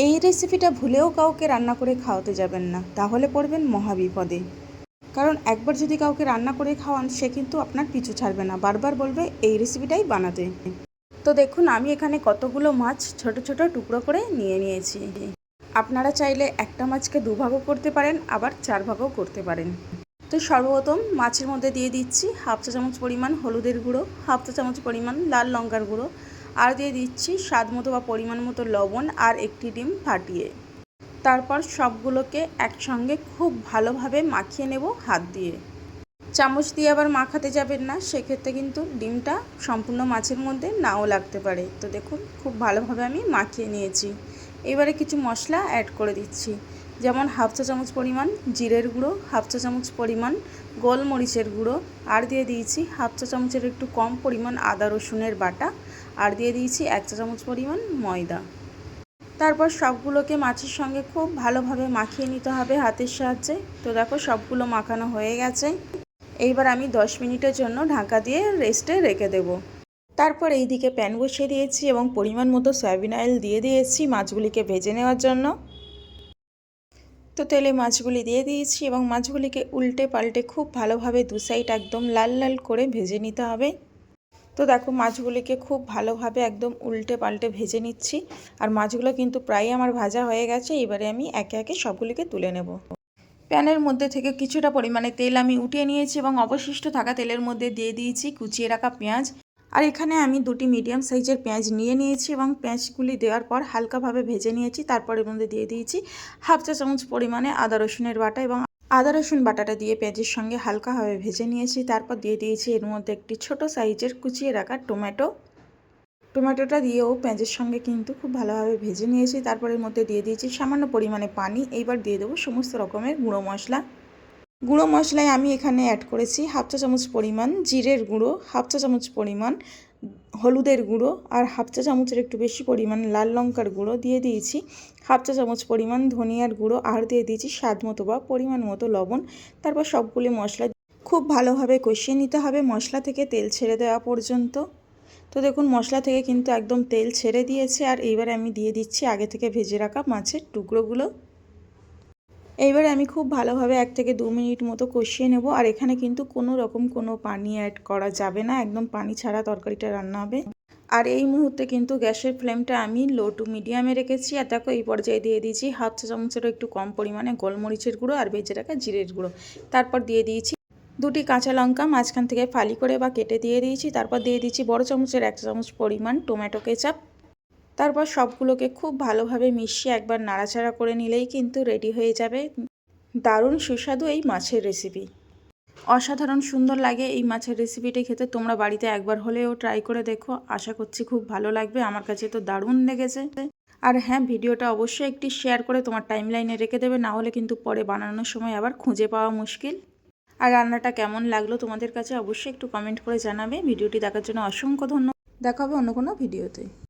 এই রেসিপিটা ভুলেও কাউকে রান্না করে খাওয়াতে যাবেন না, তাহলে পড়বেন মহাবিপদে। কারণ একবার যদি কাউকে রান্না করে খাওয়ান, সে কিন্তু আপনার পিছু ছাড়বে না, বারবার বলবে এই রেসিপিটাই বানাতে। তো দেখুন, আমি এখানে কতগুলো মাছ ছোট ছোট টুকরো করে নিয়েছি। আপনারা চাইলে একটা মাছকে দুভাগও করতে পারেন, আবার 4 ভাগও করতে পারেন। তো সর্বপ্রথম মাছের মধ্যে দিয়ে দিচ্ছি হাফ চা চামচ পরিমাণ হলুদের গুঁড়ো, হাফ চা চামচ পরিমাণ লাল লঙ্কার গুঁড়ো, আর দিয়ে দিচ্ছি স্বাদ মতো বা পরিমাণ মতো লবণ আর একটি ডিম ফাটিয়ে। তারপর সবগুলোকে একসঙ্গে খুব ভালোভাবে মাখিয়ে নেব হাত দিয়ে। চামচ দিয়ে আবার মাখাতে যাবেন না, সেক্ষেত্রে কিন্তু ডিমটা সম্পূর্ণ মাছের মধ্যে নাও লাগতে পারে। তো দেখুন, খুব ভালোভাবে আমি মাখিয়ে নিয়েছি। এবারে কিছু মশলা অ্যাড করে দিচ্ছি, যেমন হাফ চা চামচ পরিমাণ জিরের গুঁড়ো, হাফ চা চামচ পরিমাণ গোলমরিচের গুঁড়ো, আর দিয়ে দিয়েছি হাফ চা চামচের একটু কম পরিমাণ আদা রসুনের বাটা, আর দিয়ে দিয়েছি 1 চা চামচ পরিমাণ ময়দা। তারপর সবগুলোকে মাছের সঙ্গে খুব ভালোভাবে মাখিয়ে নিতে হবে হাতের সাহায্যে। তো দেখো, সবগুলো মাখানো হয়ে গেছে। এইবার আমি 10 মিনিটের জন্য ঢাকা দিয়ে রেস্টে রেখে দেব। তারপর এই দিকে প্যান বসিয়ে দিয়েছি এবং পরিমাণ মতো সয়াবিন অয়েল দিয়ে দিয়েছি মাছগুলিকে ভেজে নেওয়ার জন্য। তো তেলে মাছগুলি দিয়ে দিয়েছি এবং মাছগুলিকে উল্টে পাল্টে খুব ভালোভাবে দু সাইড একদম লাল লাল করে ভেজে নিতে হবে। তো দেখো, মাছগুলিকে খুব ভালোভাবে একদম উল্টে পাল্টে ভেজে নিচ্ছি, আর মাছগুলো কিন্তু প্রায় আমার ভাজা হয়ে গেছে। এবারে আমি একে একে সবগুলিকে তুলে নেব। প্যানের মধ্যে থেকে কিছুটা পরিমাণে তেল আমি উঠিয়ে নিয়েছি এবং অবশিষ্ট থাকা তেলের মধ্যে দিয়ে দিয়েছি কুচিয়ে রাখা পেঁয়াজ। আর এখানে আমি 2টি মিডিয়াম সাইজের পেঁয়াজ নিয়েছি এবং পেঁয়াজগুলি দেওয়ার পর হালকাভাবে ভেজে নিয়েছি। তারপর এর মধ্যে দিয়ে দিয়েছি হাফ চা চামচ পরিমাণে আদা রসুনের বাটা এবং আদা রসুন বাটাটা দিয়ে পেঁয়াজের সঙ্গে হালকাভাবে ভেজে নিয়েছি। তারপর দিয়ে দিয়েছি এর মধ্যে একটি ছোট সাইজের কুচিয়ে রাখা টমেটোটা দিয়েও পেঁয়াজের সঙ্গে কিন্তু খুব ভালোভাবে ভেজে নিয়েছি। তারপর এর মধ্যে দিয়ে দিয়েছি সামান্য পরিমাণে পানি। এইবার দিয়ে দেবো সমস্ত রকমের গুঁড়ো মশলায় আমি এখানে অ্যাড করেছি হাফ চা চামচ পরিমাণ জিরের গুঁড়ো, হাফ চা চামচ পরিমাণ হলুদের গুঁড়ো, আর হাফ চা চামচের একটু বেশি পরিমাণ লাল লঙ্কার গুঁড়ো দিয়ে দিয়েছি, হাফ চা চামচ পরিমাণ ধনিয়ার গুঁড়ো, আর দিয়ে দিয়েছি স্বাদ মতো বা পরিমাণ মতো লবণ। তারপর সবগুলি মশলা খুব ভালোভাবে কষিয়ে নিতে হবে মশলা থেকে তেল ছেড়ে দেওয়া পর্যন্ত। তো দেখুন, মশলা থেকে কিন্তু একদম তেল ছেড়ে দিয়েছে। আর এইবারে আমি দিয়ে দিচ্ছি আগে থেকে ভেজে রাখা মাছের টুকরোগুলো। এইবারে আমি খুব ভালোভাবে 1 থেকে 2 মিনিট মতো কষিয়ে নেব। আর এখানে কিন্তু কোনো পানি অ্যাড করা যাবে না, একদম পানি ছাড়া তরকারিটা রান্না হবে। আর এই মুহূর্তে কিন্তু গ্যাসের ফ্লেমটা আমি লো টু মিডিয়ামে রেখেছি। আর দেখো, এই পর্যায়ে দিয়ে দিয়েছি হাফ চা চামচেরও একটু কম পরিমাণে গোলমরিচের গুঁড়ো আর ভেজে রাখা জিরের গুঁড়ো। তারপর দিয়ে দিয়েছি 2টি কাঁচা লঙ্কা মাঝখান থেকে ফালি করে বা কেটে দিয়ে দিয়েছি। তারপর দিয়ে দিচ্ছি বড় চামচের 1 চামচ পরিমাণ টমেটো কেচাপ। তারপর সবগুলোকে খুব ভালোভাবে মিশিয়ে একবার নাড়াচাড়া করে নিলেই কিন্তু রেডি হয়ে যাবে দারুণ সুস্বাদু এই মাছের রেসিপি। অসাধারণ সুন্দর লাগে এই মাছের রেসিপিটি খেতে। তোমরা বাড়িতে একবার হলেও ট্রাই করে দেখো, আশা করছি খুব ভালো লাগবে। আমার কাছে তো দারুণ লেগেছে। আর হ্যাঁ, ভিডিওটা অবশ্যই একটি শেয়ার করে তোমার টাইমলাইনে রেখে দেবে, না হলে কিন্তু পরে বানানোর সময় আবার খুঁজে পাওয়া মুশকিল। আর রান্নাটা কেমন লাগলো তোমাদের কাছে অবশ্যই একটু কমেন্ট করে জানাবে। ভিডিওটি দেখার জন্য অসংখ্য ধন্যবাদ। দেখা হবে অন্য কোনো ভিডিওতে।